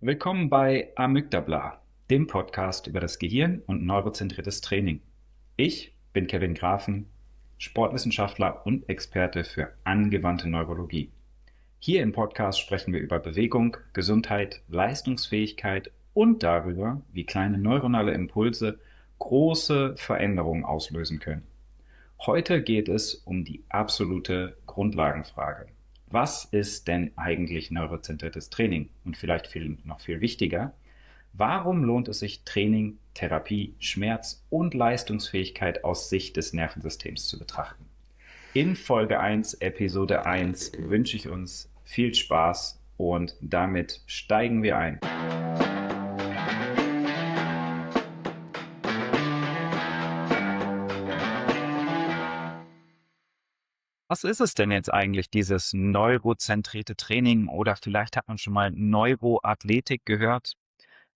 Willkommen bei Amygdabla, dem Podcast über das Gehirn und neurozentriertes Training. Ich bin Kevin Grafen, Sportwissenschaftler und Experte für angewandte Neurologie. Hier im Podcast sprechen wir über Bewegung, Gesundheit, Leistungsfähigkeit und darüber, wie kleine neuronale Impulse große Veränderungen auslösen können. Heute geht es um die absolute Grundlagenfrage. Was ist denn eigentlich neurozentriertes Training? Und vielleicht noch viel wichtiger, warum lohnt es sich, Training, Therapie, Schmerz und Leistungsfähigkeit aus Sicht des Nervensystems zu betrachten? In Folge 1, Episode 1 wünsche ich uns viel Spaß und damit steigen wir ein. Was ist es denn jetzt eigentlich, dieses neurozentrierte Training, oder vielleicht hat man schon mal Neuroathletik gehört?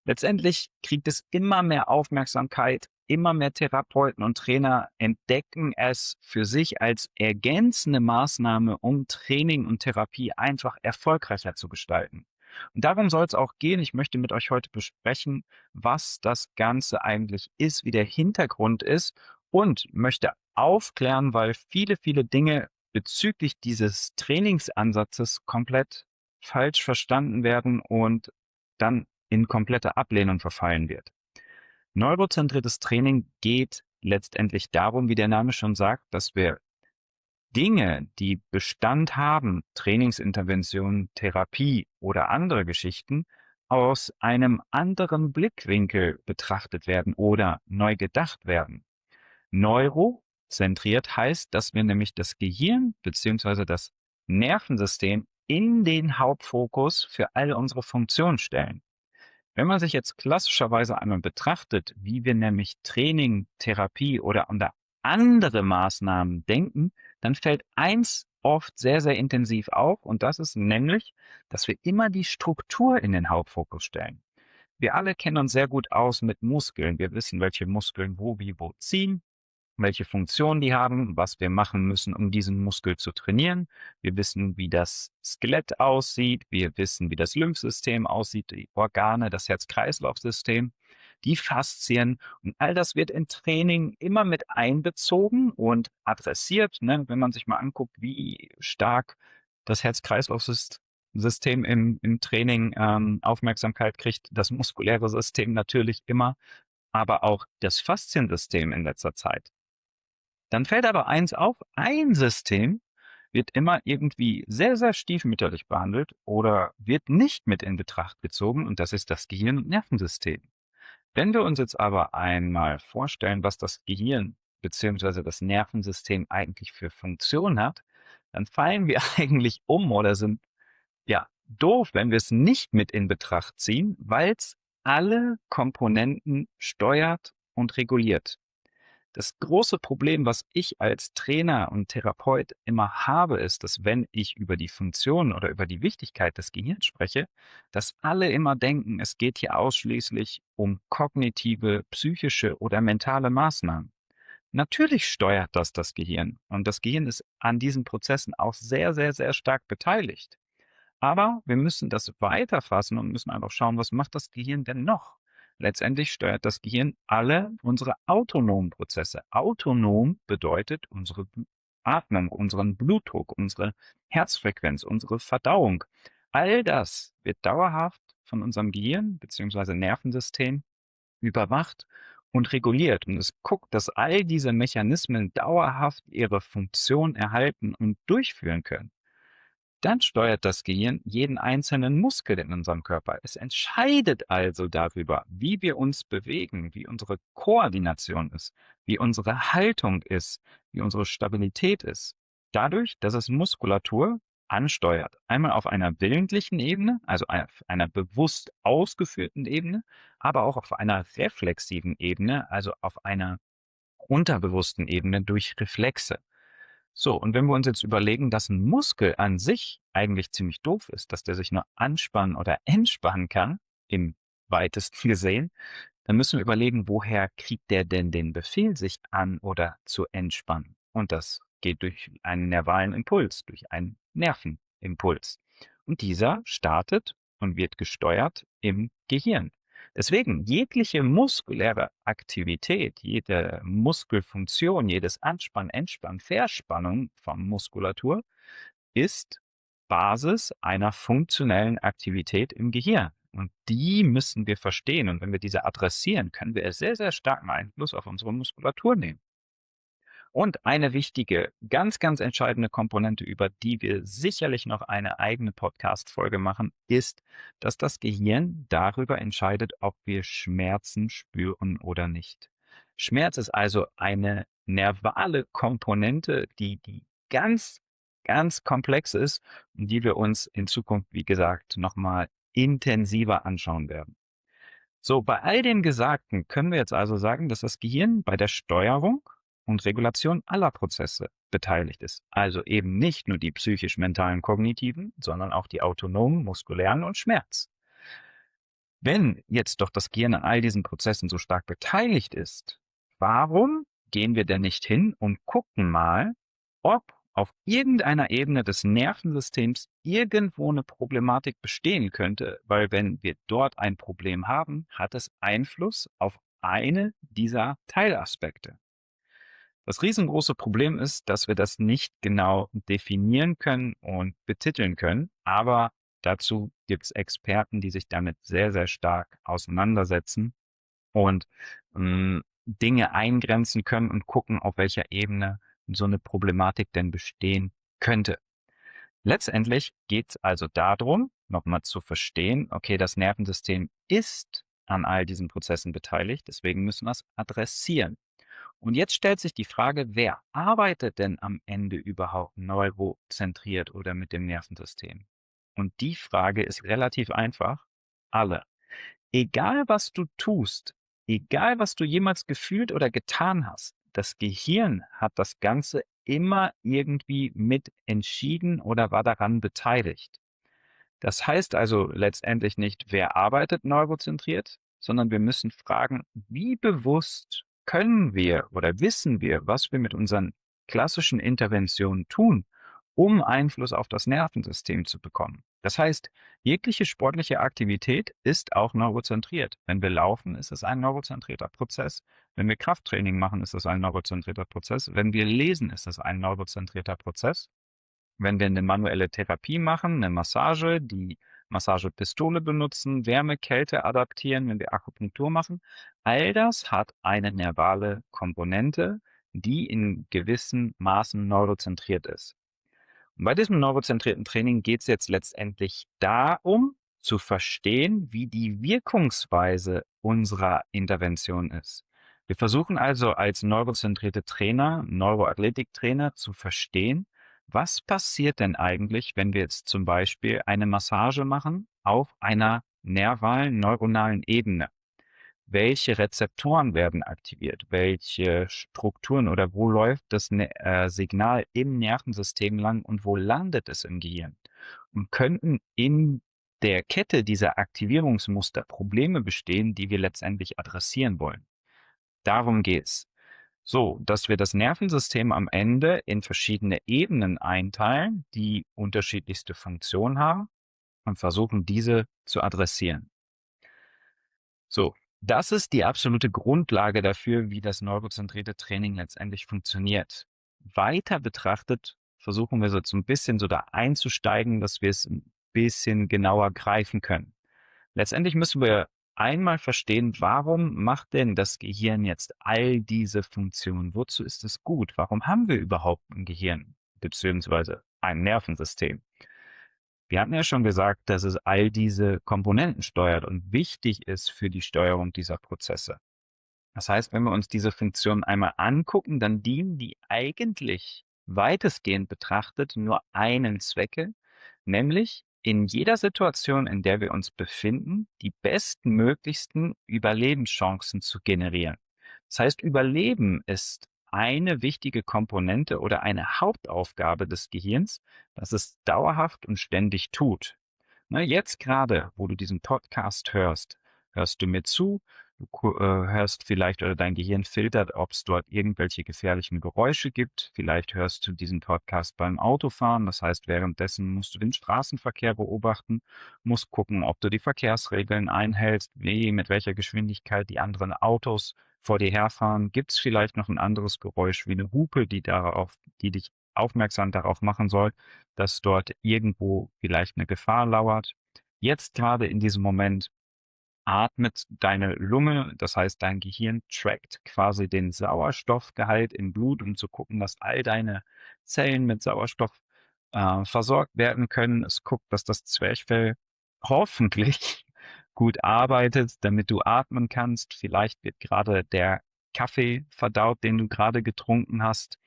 Letztendlich kriegt es immer mehr Aufmerksamkeit, immer mehr Therapeuten und Trainer entdecken es für sich als ergänzende Maßnahme, um Training und Therapie einfach erfolgreicher zu gestalten. Und darum soll es auch gehen. Ich möchte mit euch heute besprechen, was das Ganze eigentlich ist, wie der Hintergrund ist, und möchte aufklären, weil viele Dinge bezüglich dieses Trainingsansatzes komplett falsch verstanden werden und dann in komplette Ablehnung verfallen wird. Neurozentriertes Training geht letztendlich darum, wie der Name schon sagt, dass wir Dinge, die Bestand haben, Trainingsinterventionen, Therapie oder andere Geschichten, aus einem anderen Blickwinkel betrachtet werden oder neu gedacht werden. Neurozentriert heißt, dass wir nämlich das Gehirn bzw. das Nervensystem in den Hauptfokus für all unsere Funktionen stellen. Wenn man sich jetzt klassischerweise einmal betrachtet, wie wir nämlich Training, Therapie oder andere Maßnahmen denken, dann fällt eins oft sehr intensiv auf, und das ist nämlich, dass wir immer die Struktur in den Hauptfokus stellen. Wir alle kennen uns sehr gut aus mit Muskeln. Wir wissen, welche Muskeln wo, wie, wo ziehen, welche Funktion die haben, was wir machen müssen, um diesen Muskel zu trainieren. Wir wissen, wie das Skelett aussieht. Wir wissen, wie das Lymphsystem aussieht, die Organe, das Herz-Kreislauf-System, die Faszien. Und all das wird in Training immer mit einbezogen und adressiert. Ne? Wenn man sich mal anguckt, wie stark das Herz-Kreislauf-System im Training Aufmerksamkeit kriegt, das muskuläre System natürlich immer, aber auch das Fasziensystem in letzter Zeit. Dann fällt aber eins auf: ein System wird immer irgendwie sehr stiefmütterlich behandelt oder wird nicht mit in Betracht gezogen, und das ist das Gehirn- und Nervensystem. Wenn wir uns jetzt aber einmal vorstellen, was das Gehirn bzw. das Nervensystem eigentlich für Funktion hat, dann fallen wir eigentlich um oder sind, ja, doof, wenn wir es nicht mit in Betracht ziehen, weil es alle Komponenten steuert und reguliert. Das große Problem, was ich als Trainer und Therapeut immer habe, ist, dass, wenn ich über die Funktion oder über die Wichtigkeit des Gehirns spreche, dass alle immer denken, es geht hier ausschließlich um kognitive, psychische oder mentale Maßnahmen. Natürlich steuert das Gehirn, und das Gehirn ist an diesen Prozessen auch sehr stark beteiligt. Aber wir müssen das weiterfassen und müssen einfach schauen, was macht das Gehirn denn noch? Letztendlich steuert das Gehirn alle unsere autonomen Prozesse. Autonom bedeutet unsere Atmung, unseren Blutdruck, unsere Herzfrequenz, unsere Verdauung. All das wird dauerhaft von unserem Gehirn bzw. Nervensystem überwacht und reguliert. Und es guckt, dass all diese Mechanismen dauerhaft ihre Funktion erhalten und durchführen können. Dann steuert das Gehirn jeden einzelnen Muskel in unserem Körper. Es entscheidet also darüber, wie wir uns bewegen, wie unsere Koordination ist, wie unsere Haltung ist, wie unsere Stabilität ist. Dadurch, dass es Muskulatur ansteuert. Einmal auf einer willentlichen Ebene, also auf einer bewusst ausgeführten Ebene, aber auch auf einer reflexiven Ebene, also auf einer unterbewussten Ebene durch Reflexe. So, und wenn wir uns jetzt überlegen, dass ein Muskel an sich eigentlich ziemlich doof ist, dass der sich nur anspannen oder entspannen kann, im weitesten gesehen, dann müssen wir überlegen, woher kriegt der denn den Befehl, sich an oder zu entspannen? Und das geht durch einen nervalen Impuls, durch einen Nervenimpuls. Und dieser startet und wird gesteuert im Gehirn. Deswegen, jegliche muskuläre Aktivität, jede Muskelfunktion, jedes Anspannen, Entspannen, Verspannung von Muskulatur ist Basis einer funktionellen Aktivität im Gehirn. Und die müssen wir verstehen. Und wenn wir diese adressieren, können wir sehr, sehr starken Einfluss auf unsere Muskulatur nehmen. Und eine wichtige, ganz, ganz entscheidende Komponente, über die wir sicherlich noch eine eigene Podcast-Folge machen, ist, dass das Gehirn darüber entscheidet, ob wir Schmerzen spüren oder nicht. Schmerz ist also eine nervale Komponente, die ganz, ganz komplex ist und die wir uns in Zukunft, wie gesagt, nochmal intensiver anschauen werden. So, bei all dem Gesagten können wir jetzt also sagen, dass das Gehirn bei der Steuerung und Regulation aller Prozesse beteiligt ist. Also eben nicht nur die psychisch-mentalen, kognitiven, sondern auch die autonomen, muskulären und Schmerz. Wenn jetzt doch das Gehirn an all diesen Prozessen so stark beteiligt ist, warum gehen wir denn nicht hin und gucken mal, ob auf irgendeiner Ebene des Nervensystems irgendwo eine Problematik bestehen könnte, weil wenn wir dort ein Problem haben, hat es Einfluss auf eine dieser Teilaspekte. Das riesengroße Problem ist, dass wir das nicht genau definieren können und betiteln können, aber dazu gibt es Experten, die sich damit sehr, sehr stark auseinandersetzen und Dinge eingrenzen können und gucken, auf welcher Ebene so eine Problematik denn bestehen könnte. Letztendlich geht es also darum, nochmal zu verstehen, okay, das Nervensystem ist an all diesen Prozessen beteiligt, deswegen müssen wir es adressieren. Und jetzt stellt sich die Frage, wer arbeitet denn am Ende überhaupt neurozentriert oder mit dem Nervensystem? Und die Frage ist relativ einfach. Alle. Egal was du tust, egal was du jemals gefühlt oder getan hast, das Gehirn hat das Ganze immer irgendwie mit entschieden oder war daran beteiligt. Das heißt also letztendlich nicht, wer arbeitet neurozentriert, sondern wir müssen fragen, wie bewusst können wir oder wissen wir, was wir mit unseren klassischen Interventionen tun, um Einfluss auf das Nervensystem zu bekommen. Das heißt, jegliche sportliche Aktivität ist auch neurozentriert. Wenn wir laufen, ist es ein neurozentrierter Prozess. Wenn wir Krafttraining machen, ist es ein neurozentrierter Prozess. Wenn wir lesen, ist es ein neurozentrierter Prozess. Wenn wir eine manuelle Therapie machen, eine Massage, die Massagepistole benutzen, Wärme, Kälte adaptieren, wenn wir Akupunktur machen, all das hat eine nervale Komponente, die in gewissen Maßen neurozentriert ist. Und bei diesem neurozentrierten Training geht es jetzt letztendlich darum, zu verstehen, wie die Wirkungsweise unserer Intervention ist. Wir versuchen also als neurozentrierte Trainer, Neuroathletiktrainer zu verstehen, was passiert denn eigentlich, wenn wir jetzt zum Beispiel eine Massage machen auf einer nervalen, neuronalen Ebene? Welche Rezeptoren werden aktiviert? Welche Strukturen oder wo läuft das Signal im Nervensystem lang und wo landet es im Gehirn? Und könnten in der Kette dieser Aktivierungsmuster Probleme bestehen, die wir letztendlich adressieren wollen? Darum geht's. So, dass wir das Nervensystem am Ende in verschiedene Ebenen einteilen, die unterschiedlichste Funktionen haben und versuchen, diese zu adressieren. So, das ist die absolute Grundlage dafür, wie das neurozentrierte Training letztendlich funktioniert. Weiter betrachtet versuchen wir so ein bisschen so da einzusteigen, dass wir es ein bisschen genauer greifen können. Letztendlich müssen wir einmal verstehen, warum macht denn das Gehirn jetzt all diese Funktionen? Wozu ist es gut? Warum haben wir überhaupt ein Gehirn beziehungsweise ein Nervensystem? Wir hatten ja schon gesagt, dass es all diese Komponenten steuert und wichtig ist für die Steuerung dieser Prozesse. Das heißt, wenn wir uns diese Funktionen einmal angucken, dann dienen die eigentlich weitestgehend betrachtet nur einen Zwecke, nämlich in jeder Situation, in der wir uns befinden, die bestmöglichsten Überlebenschancen zu generieren. Das heißt, Überleben ist eine wichtige Komponente oder eine Hauptaufgabe des Gehirns, das es dauerhaft und ständig tut. Ne, jetzt gerade, wo du diesen Podcast hörst, hörst du mir zu, Hörst vielleicht oder dein Gehirn filtert, ob es dort irgendwelche gefährlichen Geräusche gibt. Vielleicht hörst du diesen Podcast beim Autofahren. Das heißt, währenddessen musst du den Straßenverkehr beobachten, musst gucken, ob du die Verkehrsregeln einhältst, mit welcher Geschwindigkeit die anderen Autos vor dir herfahren. Gibt es vielleicht noch ein anderes Geräusch wie eine Hupe, die dich aufmerksam darauf machen soll, dass dort irgendwo vielleicht eine Gefahr lauert? Jetzt gerade in diesem Moment atmet deine Lunge, das heißt, dein Gehirn trackt quasi den Sauerstoffgehalt im Blut, um zu gucken, dass all deine Zellen mit Sauerstoff versorgt werden können. Es guckt, dass das Zwerchfell hoffentlich gut arbeitet, damit du atmen kannst. Vielleicht wird gerade der Kaffee verdaut, den du gerade getrunken hast,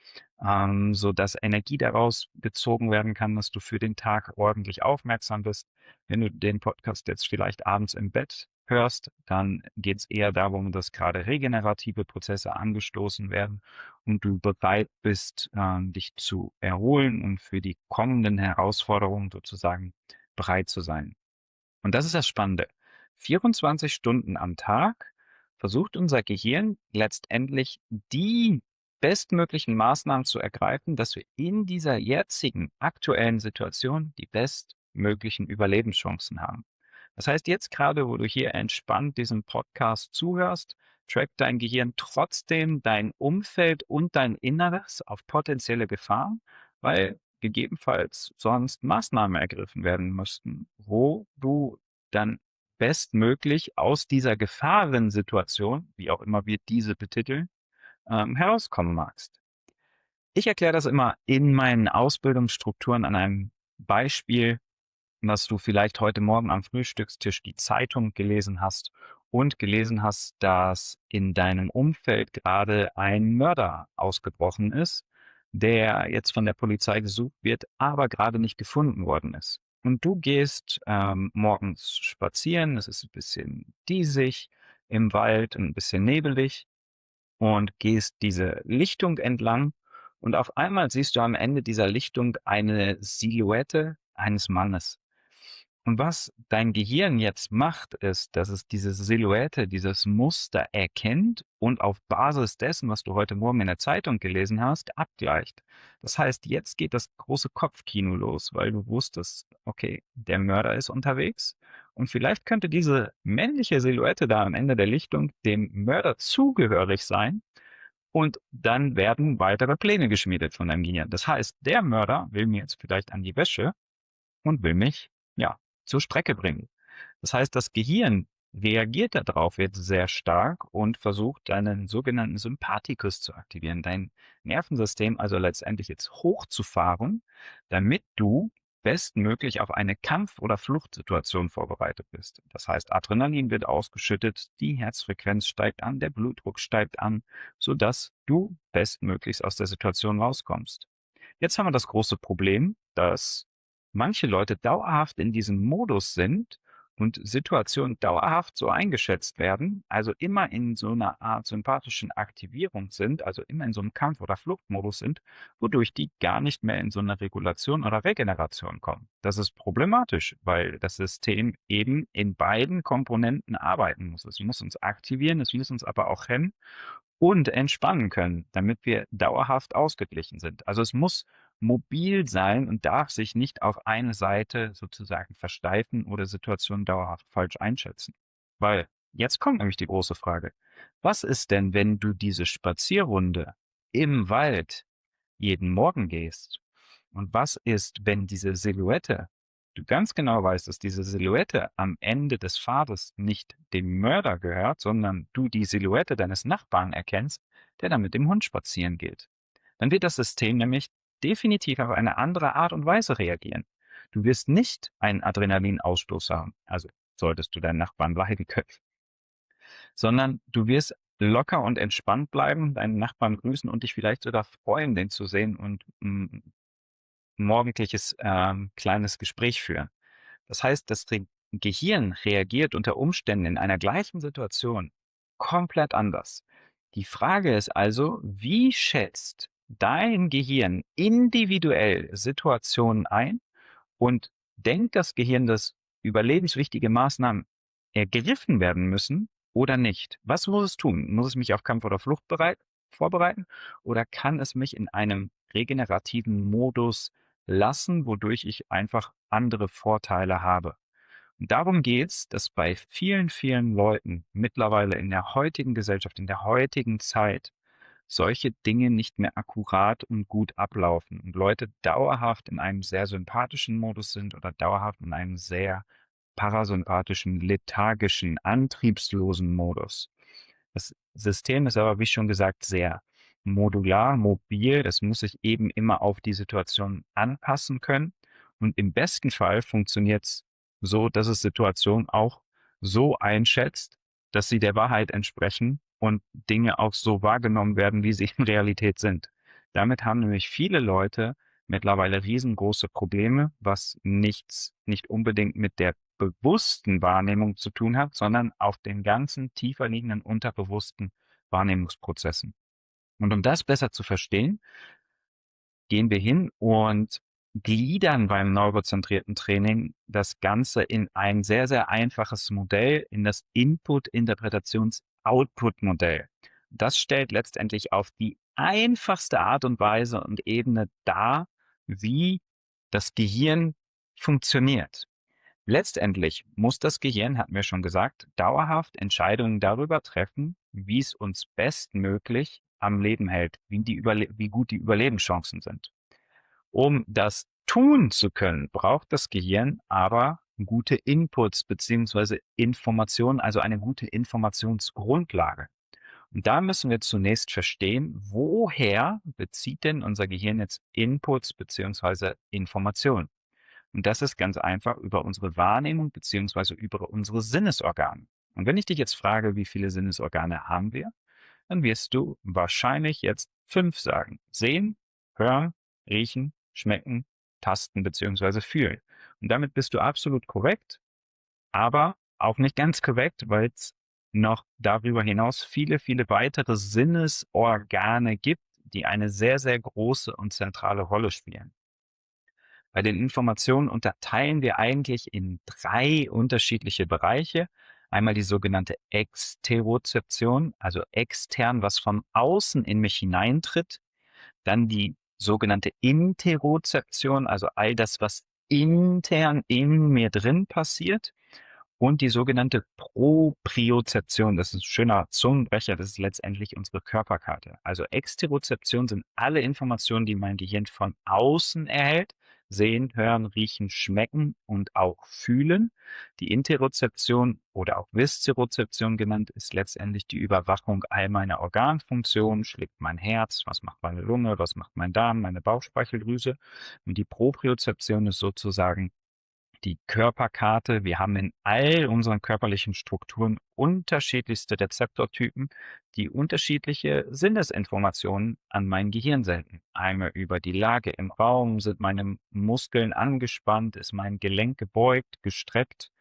so dass Energie daraus gezogen werden kann, dass du für den Tag ordentlich aufmerksam bist. Wenn du den Podcast jetzt vielleicht abends im Bett hörst, dann geht es eher darum, dass gerade regenerative Prozesse angestoßen werden und du bereit bist, dich zu erholen und für die kommenden Herausforderungen sozusagen bereit zu sein. Und das ist das Spannende. 24 Stunden am Tag versucht unser Gehirn letztendlich die bestmöglichen Maßnahmen zu ergreifen, dass wir in dieser jetzigen aktuellen Situation die bestmöglichen Überlebenschancen haben. Das heißt, jetzt gerade, wo du hier entspannt diesem Podcast zuhörst, trackt dein Gehirn trotzdem dein Umfeld und dein Inneres auf potenzielle Gefahren, weil gegebenenfalls sonst Maßnahmen ergriffen werden müssten, wo du dann bestmöglich aus dieser Gefahrensituation, wie auch immer wir diese betiteln, herauskommen magst. Ich erkläre das immer in meinen Ausbildungsstrukturen an einem Beispiel, dass du vielleicht heute Morgen am Frühstückstisch die Zeitung gelesen hast und gelesen hast, dass in deinem Umfeld gerade ein Mörder ausgebrochen ist, der jetzt von der Polizei gesucht wird, aber gerade nicht gefunden worden ist. Und du gehst morgens spazieren, es ist ein bisschen diesig im Wald, ein bisschen nebelig und gehst diese Lichtung entlang und auf einmal siehst du am Ende dieser Lichtung eine Silhouette eines Mannes. Und was dein Gehirn jetzt macht, ist, dass es diese Silhouette, dieses Muster erkennt und auf Basis dessen, was du heute Morgen in der Zeitung gelesen hast, abgleicht. Das heißt, jetzt geht das große Kopfkino los, weil du wusstest, okay, der Mörder ist unterwegs und vielleicht könnte diese männliche Silhouette da am Ende der Lichtung dem Mörder zugehörig sein. Und dann werden weitere Pläne geschmiedet von deinem Gehirn. Das heißt, der Mörder will mir jetzt vielleicht an die Wäsche und will mich, ja, zur Strecke bringen. Das heißt, das Gehirn reagiert darauf jetzt sehr stark und versucht, deinen sogenannten Sympathikus zu aktivieren, dein Nervensystem also letztendlich jetzt hochzufahren, damit du bestmöglich auf eine Kampf- oder Fluchtsituation vorbereitet bist. Das heißt, Adrenalin wird ausgeschüttet, die Herzfrequenz steigt an, der Blutdruck steigt an, sodass du bestmöglichst aus der Situation rauskommst. Jetzt haben wir das große Problem, dass manche Leute dauerhaft in diesem Modus sind und Situationen dauerhaft so eingeschätzt werden, also immer in so einer Art sympathischen Aktivierung sind, also immer in so einem Kampf- oder Fluchtmodus sind, wodurch die gar nicht mehr in so eine Regulation oder Regeneration kommen. Das ist problematisch, weil das System eben in beiden Komponenten arbeiten muss. Es muss uns aktivieren, es muss uns aber auch hemmen und entspannen können, damit wir dauerhaft ausgeglichen sind. Also es muss mobil sein und darf sich nicht auf eine Seite sozusagen versteifen oder Situationen dauerhaft falsch einschätzen. Weil jetzt kommt nämlich die große Frage. Was ist denn, wenn du diese Spazierrunde im Wald jeden Morgen gehst? Und was ist, wenn diese Silhouette, du ganz genau weißt, dass diese Silhouette am Ende des Pfades nicht dem Mörder gehört, sondern du die Silhouette deines Nachbarn erkennst, der da mit dem Hund spazieren geht? Dann wird das System nämlich definitiv auf eine andere Art und Weise reagieren. Du wirst nicht einen Adrenalinausstoß haben, also solltest du deinen Nachbarn leiden können, sondern du wirst locker und entspannt bleiben, deinen Nachbarn grüßen und dich vielleicht sogar freuen, den zu sehen und morgendliches kleines Gespräch führen. Das heißt, das Gehirn reagiert unter Umständen in einer gleichen Situation komplett anders. Die Frage ist also, wie schätzt dein Gehirn individuell Situationen ein und denkt das Gehirn, dass überlebenswichtige Maßnahmen ergriffen werden müssen, oder nicht? Was muss es tun? Muss es mich auf Kampf oder Flucht vorbereiten oder kann es mich in einem regenerativen Modus lassen, wodurch ich einfach andere Vorteile habe? Und darum geht's, dass bei vielen, vielen Leuten mittlerweile in der heutigen Gesellschaft, in der heutigen Zeit solche Dinge nicht mehr akkurat und gut ablaufen und Leute dauerhaft in einem sehr sympathischen Modus sind oder dauerhaft in einem sehr parasympathischen, lethargischen, antriebslosen Modus. Das System ist aber, wie schon gesagt, sehr modular, mobil. Das muss sich eben immer auf die Situation anpassen können. Und im besten Fall funktioniert es so, dass es Situationen auch so einschätzt, dass sie der Wahrheit entsprechen und Dinge auch so wahrgenommen werden, wie sie in Realität sind. Damit haben nämlich viele Leute mittlerweile riesengroße Probleme, was nicht unbedingt mit der bewussten Wahrnehmung zu tun hat, sondern auf den ganzen tiefer liegenden unterbewussten Wahrnehmungsprozessen. Und um das besser zu verstehen, gehen wir hin und gliedern beim neurozentrierten Training das Ganze in ein sehr, sehr einfaches Modell, in das Input-Interpretations-Output-Modell. Das stellt letztendlich auf die einfachste Art und Weise und Ebene dar, wie das Gehirn funktioniert. Letztendlich muss das Gehirn, hatten wir schon gesagt, dauerhaft Entscheidungen darüber treffen, wie es uns bestmöglich am Leben hält, wie gut die Überlebenschancen sind. Um das tun zu können, braucht das Gehirn aber gute Inputs beziehungsweise Informationen, also eine gute Informationsgrundlage. Und da müssen wir zunächst verstehen, woher bezieht denn unser Gehirn jetzt Inputs beziehungsweise Informationen? Und das ist ganz einfach über unsere Wahrnehmung beziehungsweise über unsere Sinnesorgane. Und wenn ich dich jetzt frage, wie viele Sinnesorgane haben wir, dann wirst du wahrscheinlich jetzt 5 sagen. Sehen, hören, riechen, schmecken, tasten beziehungsweise fühlen. Und damit bist du absolut korrekt, aber auch nicht ganz korrekt, weil es noch darüber hinaus viele, viele weitere Sinnesorgane gibt, die eine sehr, sehr große und zentrale Rolle spielen. Bei den Informationen unterteilen wir eigentlich in 3 unterschiedliche Bereiche. Einmal die sogenannte Exterozeption, also extern, was von außen in mich hineintritt. Dann die sogenannte Interozeption, also all das, was intern in mir drin passiert. Und die sogenannte Propriozeption, das ist ein schöner Zungenbrecher, das ist letztendlich unsere Körperkarte. Also Exterozeption sind alle Informationen, die mein Gehirn von außen erhält, sehen, hören, riechen, schmecken und auch fühlen. Die Interozeption oder auch Viszerozeption genannt ist letztendlich die Überwachung all meiner Organfunktionen. Schlägt mein Herz, was macht meine Lunge, was macht mein Darm, meine Bauchspeicheldrüse. Und die Propriozeption ist sozusagen die Körperkarte. Wir haben in all unseren körperlichen Strukturen unterschiedlichste Rezeptortypen, die unterschiedliche Sinnesinformationen an mein Gehirn senden. Einmal über die Lage im Raum, sind meine Muskeln angespannt, ist mein Gelenk gebeugt, gestreckt,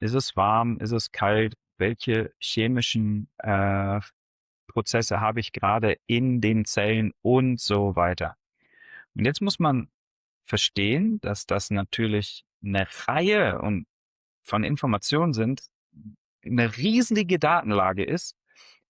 ist es warm, ist es kalt, welche chemischen Prozesse habe ich gerade in den Zellen und so weiter. Und jetzt muss man verstehen, dass das natürlich eine Reihe von Informationen sind, eine riesige Datenlage ist,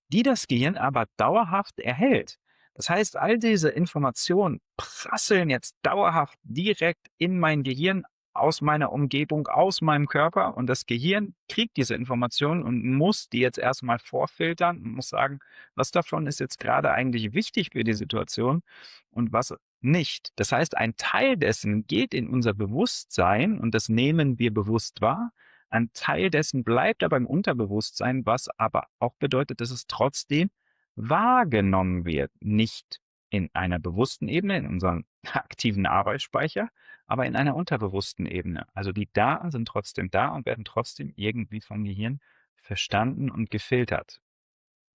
die das Gehirn aber dauerhaft erhält. Das heißt, all diese Informationen prasseln jetzt dauerhaft direkt in mein Gehirn aus meiner Umgebung, aus meinem Körper und das Gehirn kriegt diese Informationen und muss die jetzt erstmal vorfiltern und muss sagen, was davon ist jetzt gerade eigentlich wichtig für die Situation und was nicht. Das heißt, ein Teil dessen geht in unser Bewusstsein und das nehmen wir bewusst wahr. Ein Teil dessen bleibt aber im Unterbewusstsein, was aber auch bedeutet, dass es trotzdem wahrgenommen wird. Nicht in einer bewussten Ebene, in unserem aktiven Arbeitsspeicher, aber in einer unterbewussten Ebene. Also die Daten sind trotzdem da und werden trotzdem irgendwie vom Gehirn verstanden und gefiltert.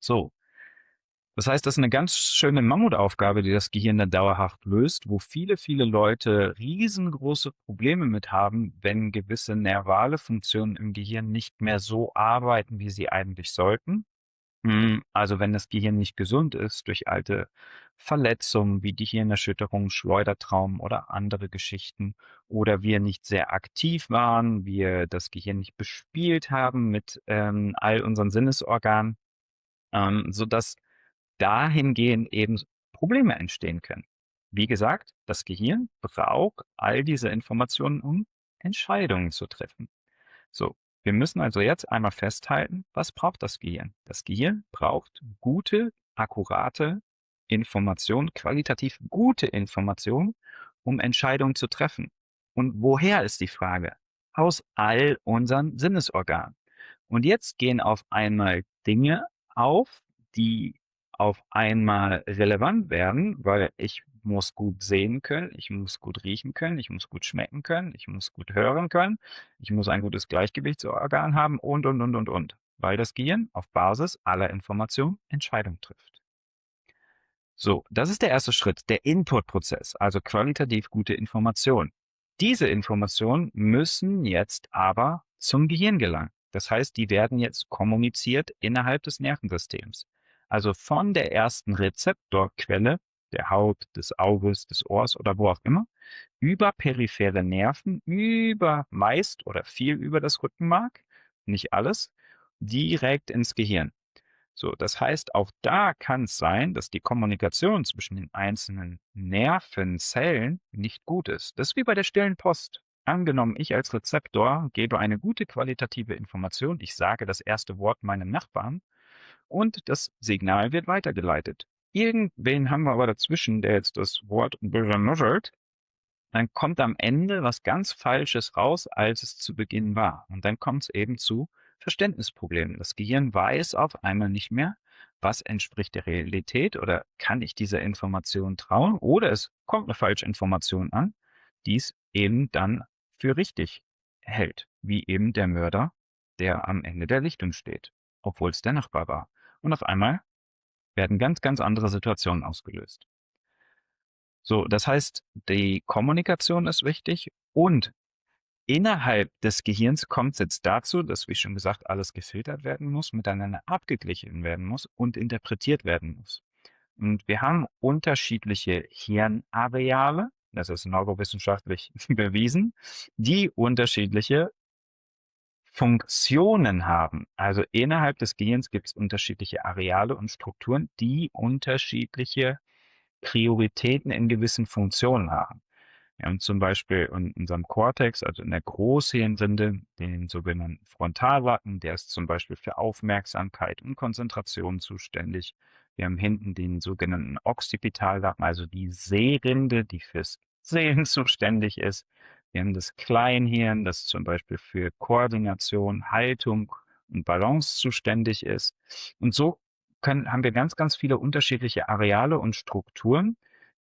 So, das heißt, das ist eine ganz schöne Mammutaufgabe, die das Gehirn dann dauerhaft löst, wo viele, viele Leute riesengroße Probleme mit haben, wenn gewisse nervale Funktionen im Gehirn nicht mehr so arbeiten, wie sie eigentlich sollten. Also wenn das Gehirn nicht gesund ist durch alte Verletzungen wie die Hirnerschütterung, Schleudertraum oder andere Geschichten oder wir nicht sehr aktiv waren, wir das Gehirn nicht bespielt haben mit all unseren Sinnesorganen, sodass dahingehend eben Probleme entstehen können. Wie gesagt, das Gehirn braucht all diese Informationen, um Entscheidungen zu treffen. So, wir müssen also jetzt einmal festhalten, was braucht das Gehirn? Das Gehirn braucht gute, akkurate Information, qualitativ gute Information, um Entscheidungen zu treffen. Und woher ist die Frage? Aus all unseren Sinnesorganen. Und jetzt gehen auf einmal Dinge auf, die auf einmal relevant werden, weil ich muss gut sehen können, ich muss gut riechen können, ich muss gut schmecken können, ich muss gut hören können, ich muss ein gutes Gleichgewichtsorgan haben und, weil das Gehirn auf Basis aller Informationen Entscheidungen trifft. So, das ist der erste Schritt, der Input-Prozess, also qualitativ gute Informationen. Diese Informationen müssen jetzt aber zum Gehirn gelangen. Das heißt, die werden jetzt kommuniziert innerhalb des Nervensystems. Also von der ersten Rezeptorquelle, der Haut, des Auges, des Ohrs oder wo auch immer, über periphere Nerven, über meist oder viel über das Rückenmark, nicht alles, direkt ins Gehirn. So, das heißt, auch da kann es sein, dass die Kommunikation zwischen den einzelnen Nervenzellen nicht gut ist. Das ist wie bei der stillen Post. Angenommen, ich als Rezeptor gebe eine gute qualitative Information, ich sage das erste Wort meinem Nachbarn und das Signal wird weitergeleitet. Irgendwen haben wir aber dazwischen, der jetzt das Wort benuddelt, dann kommt am Ende was ganz Falsches raus, als es zu Beginn war. Und dann kommt es eben zu Verständnisproblemen. Das Gehirn weiß auf einmal nicht mehr, was entspricht der Realität oder kann ich dieser Information trauen oder es kommt eine falsche Information an, die es eben dann für richtig hält, wie eben der Mörder, der am Ende der Lichtung steht, obwohl es der Nachbar war. Und auf einmal werden ganz, ganz andere Situationen ausgelöst. So, das heißt, die Kommunikation ist wichtig und innerhalb des Gehirns kommt es jetzt dazu, dass, wie schon gesagt, alles gefiltert werden muss, miteinander abgeglichen werden muss und interpretiert werden muss. Und wir haben unterschiedliche Hirnareale, das ist neurowissenschaftlich bewiesen, die unterschiedliche Funktionen haben. Also innerhalb des Gehirns gibt es unterschiedliche Areale und Strukturen, die unterschiedliche Prioritäten in gewissen Funktionen haben. Wir haben zum Beispiel in unserem Kortex, also in der Großhirnrinde, den sogenannten Frontallappen, der ist zum Beispiel für Aufmerksamkeit und Konzentration zuständig. Wir haben hinten den sogenannten Occipitallappen, also die Sehrinde, die fürs Sehen zuständig ist. Wir haben das Kleinhirn, das zum Beispiel für Koordination, Haltung und Balance zuständig ist. Und so haben wir ganz, ganz viele unterschiedliche Areale und Strukturen,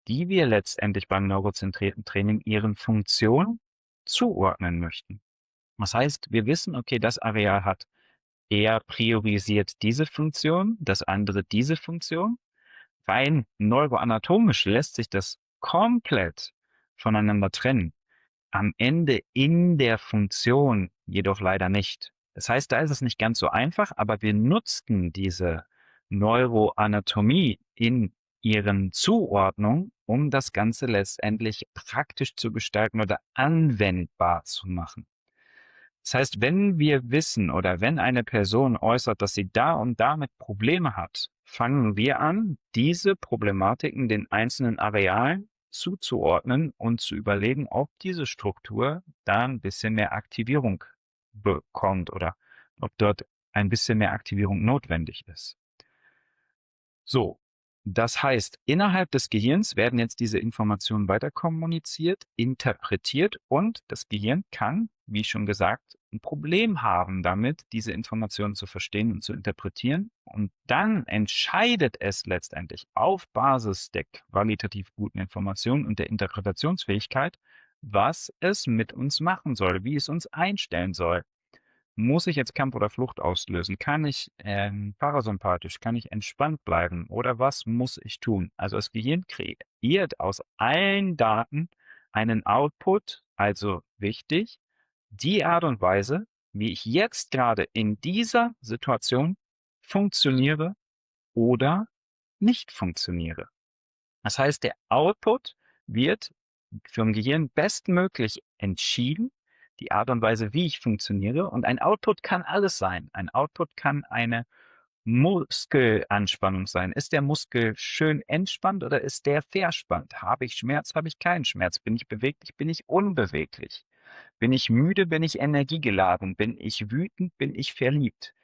die wir letztendlich beim neurozentrierten Training ihren Funktionen zuordnen möchten. Das heißt, wir wissen, okay, das Areal hat eher priorisiert diese Funktion, das andere diese Funktion. Rein neuroanatomisch lässt sich das komplett voneinander trennen. Am Ende in der Funktion jedoch leider nicht. Das heißt, da ist es nicht ganz so einfach, aber wir nutzten diese Neuroanatomie in ihren Zuordnungen, um das Ganze letztendlich praktisch zu gestalten oder anwendbar zu machen. Das heißt, wenn wir wissen oder wenn eine Person äußert, dass sie da und damit Probleme hat, fangen wir an, diese Problematiken den einzelnen Arealen zuzuordnen und zu überlegen, ob diese Struktur da ein bisschen mehr Aktivierung bekommt oder ob dort ein bisschen mehr Aktivierung notwendig ist. So, das heißt, innerhalb des Gehirns werden jetzt diese Informationen weiter kommuniziert, interpretiert und das Gehirn kann, wie schon gesagt, ein Problem haben damit, diese Informationen zu verstehen und zu interpretieren. Und dann entscheidet es letztendlich auf Basis der qualitativ guten Informationen und der Interpretationsfähigkeit, was es mit uns machen soll, wie es uns einstellen soll. Muss ich jetzt Kampf oder Flucht auslösen? Kann ich parasympathisch, kann ich entspannt bleiben oder was muss ich tun? Also das Gehirn kreiert aus allen Daten einen Output, also wichtig, die Art und Weise, wie ich jetzt gerade in dieser Situation funktioniere oder nicht funktioniere. Das heißt, der Output wird vom Gehirn bestmöglich entschieden, die Art und Weise, wie ich funktioniere. Und ein Output kann alles sein. Ein Output kann eine Muskelanspannung sein. Ist der Muskel schön entspannt oder ist der verspannt? Habe ich Schmerz, habe ich keinen Schmerz? Bin ich beweglich, bin ich unbeweglich? Bin ich müde, bin ich energiegeladen? Bin ich wütend, bin ich verliebt?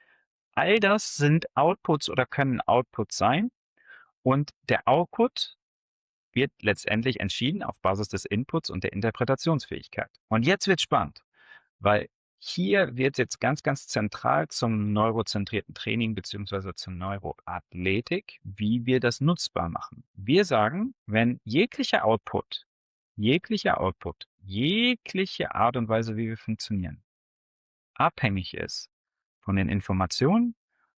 All das sind Outputs oder können Outputs sein. Und der Output wird letztendlich entschieden auf Basis des Inputs und der Interpretationsfähigkeit. Und jetzt wird spannend, weil hier wird jetzt ganz, ganz zentral zum neurozentrierten Training beziehungsweise zur Neuroathletik, wie wir das nutzbar machen. Wir sagen, wenn jegliche Art und Weise, wie wir funktionieren, abhängig ist von den Informationen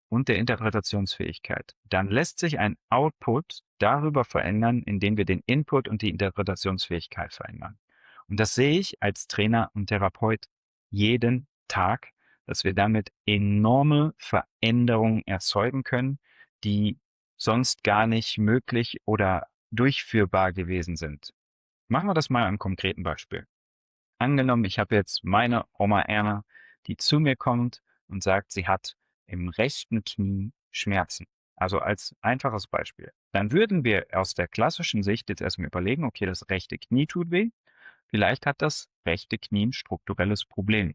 und der Interpretationsfähigkeit, dann lässt sich ein Output darüber verändern, indem wir den Input und die Interpretationsfähigkeit verändern. Und das sehe ich als Trainer und Therapeut jeden Tag, dass wir damit enorme Veränderungen erzeugen können, die sonst gar nicht möglich oder durchführbar gewesen sind. Machen wir das mal am konkreten Beispiel. Angenommen, ich habe jetzt meine Oma Erna, die zu mir kommt und sagt, sie hat im rechten Knie Schmerzen. Also als einfaches Beispiel. Dann würden wir aus der klassischen Sicht jetzt erstmal überlegen, okay, das rechte Knie tut weh. Vielleicht hat das rechte Knie ein strukturelles Problem.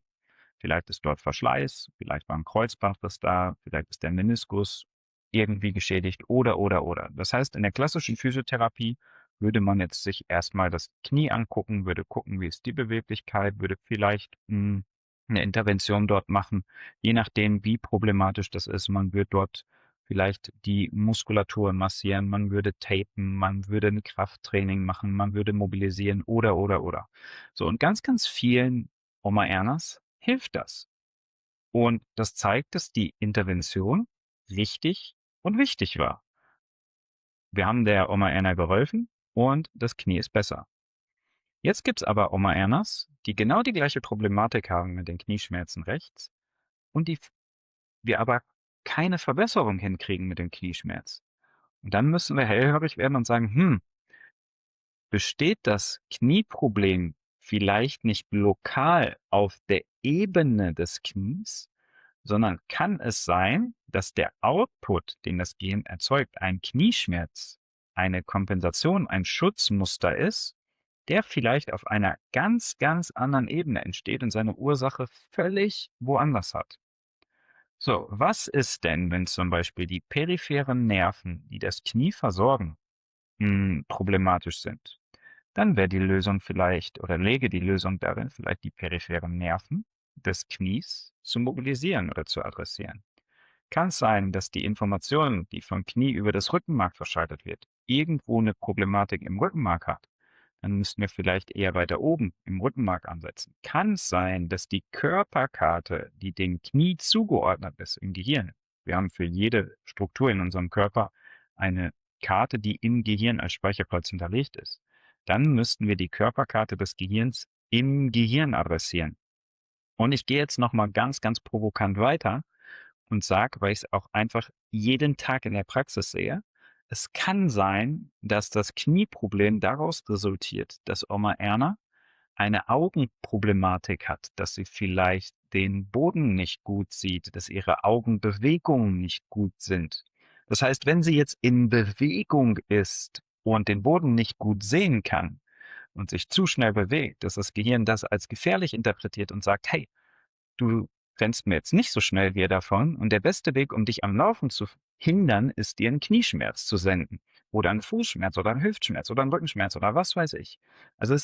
Vielleicht ist dort Verschleiß, vielleicht war ein Kreuzband das da, vielleicht ist der Meniskus irgendwie geschädigt oder. Das heißt, in der klassischen Physiotherapie würde man jetzt sich erstmal das Knie angucken, würde gucken, wie ist die Beweglichkeit, würde vielleicht eine Intervention dort machen, je nachdem, wie problematisch das ist. Man würde dort vielleicht die Muskulatur massieren, man würde tapen, man würde ein Krafttraining machen, man würde mobilisieren oder. So, und ganz, ganz vielen Oma Ernas hilft das. Und das zeigt, dass die Intervention richtig und wichtig war. Wir haben der Oma Erna geholfen und das Knie ist besser. Jetzt gibt's aber Oma Ernas, die genau die gleiche Problematik haben mit den Knieschmerzen rechts und wir aber keine Verbesserung hinkriegen mit dem Knieschmerz. Und dann müssen wir hellhörig werden und sagen, besteht das Knieproblem vielleicht nicht lokal auf der Ebene des Knies, sondern kann es sein, dass der Output, den das Gehirn erzeugt, ein Knieschmerz, eine Kompensation, ein Schutzmuster ist, der vielleicht auf einer ganz, ganz anderen Ebene entsteht und seine Ursache völlig woanders hat. So, was ist denn, wenn zum Beispiel die peripheren Nerven, die das Knie versorgen, problematisch sind? Dann wäre die Lösung vielleicht oder läge die Lösung darin, vielleicht die peripheren Nerven des Knies zu mobilisieren oder zu adressieren. Kann es sein, dass die Information, die vom Knie über das Rückenmark verschaltet wird, irgendwo eine Problematik im Rückenmark hat? Dann müssten wir vielleicht eher weiter oben im Rückenmark ansetzen. Kann es sein, dass die Körperkarte, die dem Knie zugeordnet ist im Gehirn, wir haben für jede Struktur in unserem Körper eine Karte, die im Gehirn als Speicherplatz hinterlegt ist. Dann müssten wir die Körperkarte des Gehirns im Gehirn adressieren. Und ich gehe jetzt nochmal ganz, ganz provokant weiter und sage, weil ich es auch einfach jeden Tag in der Praxis sehe, es kann sein, dass das Knieproblem daraus resultiert, dass Oma Erna eine Augenproblematik hat, dass sie vielleicht den Boden nicht gut sieht, dass ihre Augenbewegungen nicht gut sind. Das heißt, wenn sie jetzt in Bewegung ist und den Boden nicht gut sehen kann und sich zu schnell bewegt, dass das Gehirn das als gefährlich interpretiert und sagt, hey, du rennst mir jetzt nicht so schnell wie davon und der beste Weg, um dich am Laufen zu hindern, ist dir einen Knieschmerz zu senden oder einen Fußschmerz oder einen Hüftschmerz oder einen Rückenschmerz oder was weiß ich. Also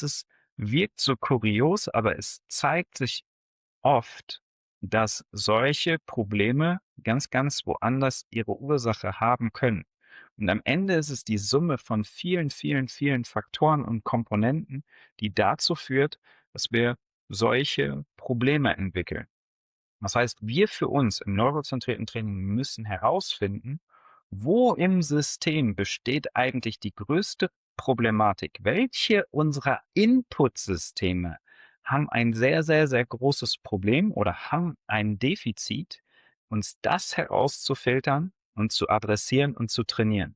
wirkt so kurios, aber es zeigt sich oft, dass solche Probleme ganz, ganz woanders ihre Ursache haben können. Und am Ende ist es die Summe von vielen Faktoren und Komponenten, die dazu führt, dass wir solche Probleme entwickeln. Das heißt, wir für uns im neurozentrierten Training müssen herausfinden, wo im System besteht eigentlich die größte Problematik? Welche unserer Inputsysteme haben ein sehr großes Problem oder haben ein Defizit, uns das herauszufiltern und zu adressieren und zu trainieren.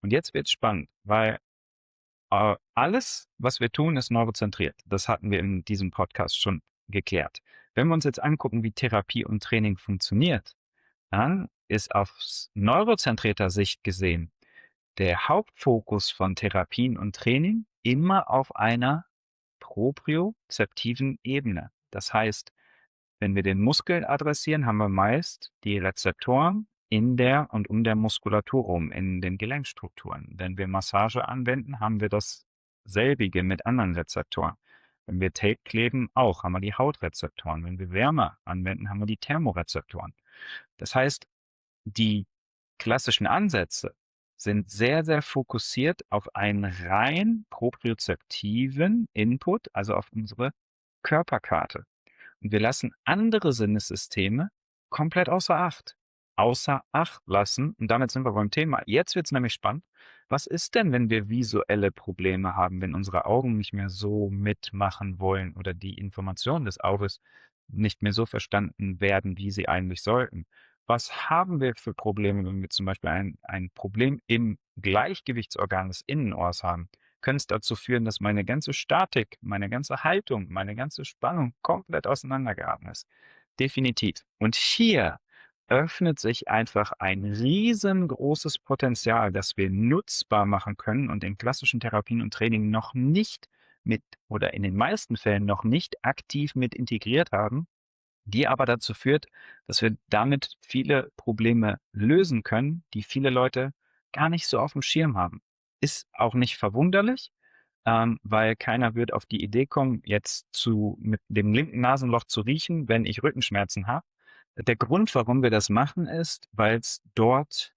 Und jetzt wird's spannend, weil alles, was wir tun, ist neurozentriert. Das hatten wir in diesem Podcast schon geklärt. Wenn wir uns jetzt angucken, wie Therapie und Training funktioniert, dann ist aus neurozentrierter Sicht gesehen der Hauptfokus von Therapien und Training immer auf einer propriozeptiven Ebene. Das heißt, wenn wir den Muskel adressieren, haben wir meist die Rezeptoren in der und um der Muskulatur rum, in den Gelenkstrukturen. Wenn wir Massage anwenden, haben wir dasselbige mit anderen Rezeptoren. Wenn wir Tape kleben, auch haben wir die Hautrezeptoren. Wenn wir Wärme anwenden, haben wir die Thermorezeptoren. Das heißt, die klassischen Ansätze sind sehr, sehr fokussiert auf einen rein propriozeptiven Input, also auf unsere Körperkarte. Und wir lassen andere Sinnessysteme komplett außer Acht. Außer Acht lassen. Und damit sind wir beim Thema. Jetzt wird es nämlich spannend. Was ist denn, wenn wir visuelle Probleme haben, wenn unsere Augen nicht mehr so mitmachen wollen oder die Informationen des Auges nicht mehr so verstanden werden, wie sie eigentlich sollten? Was haben wir für Probleme, wenn wir zum Beispiel ein Problem im Gleichgewichtsorgan des Innenohrs haben? Können es dazu führen, dass meine ganze Statik, meine ganze Haltung, meine ganze Spannung komplett auseinandergeraten ist. Definitiv. Und hier öffnet sich einfach ein riesengroßes Potenzial, das wir nutzbar machen können und in klassischen Therapien und Training noch nicht mit oder in den meisten Fällen noch nicht aktiv mit integriert haben, die aber dazu führt, dass wir damit viele Probleme lösen können, die viele Leute gar nicht so auf dem Schirm haben. Ist auch nicht verwunderlich, weil keiner wird auf die Idee kommen, jetzt mit dem linken Nasenloch zu riechen, wenn ich Rückenschmerzen habe. Der Grund, warum wir das machen, ist, weil es dort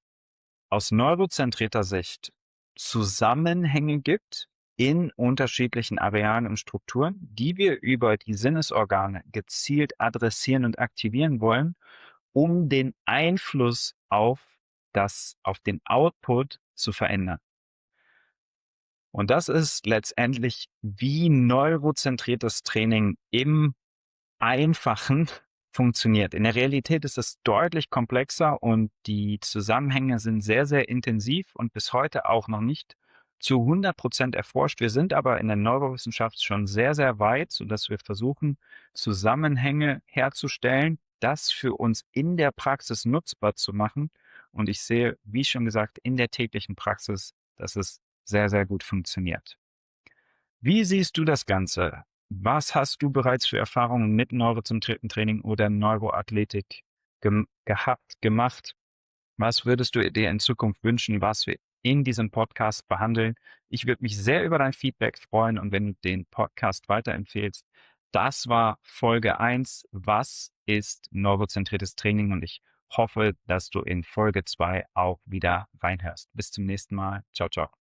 aus neurozentrierter Sicht Zusammenhänge gibt in unterschiedlichen Arealen und Strukturen, die wir über die Sinnesorgane gezielt adressieren und aktivieren wollen, um den Einfluss auf den Output zu verändern. Und das ist letztendlich wie neurozentriertes Training im Einfachen funktioniert. In der Realität ist es deutlich komplexer und die Zusammenhänge sind sehr, sehr intensiv und bis heute auch noch nicht zu 100% erforscht. Wir sind aber in der Neurowissenschaft schon sehr, sehr weit, sodass wir versuchen, Zusammenhänge herzustellen, das für uns in der Praxis nutzbar zu machen. Und ich sehe, wie schon gesagt, in der täglichen Praxis, dass es sehr, sehr gut funktioniert. Wie siehst du das Ganze? Was hast du bereits für Erfahrungen mit neurozentriertem Training oder Neuroathletik gemacht? Was würdest du dir in Zukunft wünschen, was wir in diesem Podcast behandeln? Ich würde mich sehr über dein Feedback freuen und wenn du den Podcast weiterempfehlst. Das war Folge 1. Was ist neurozentriertes Training? Und ich hoffe, dass du in Folge 2 auch wieder reinhörst. Bis zum nächsten Mal. Ciao, ciao.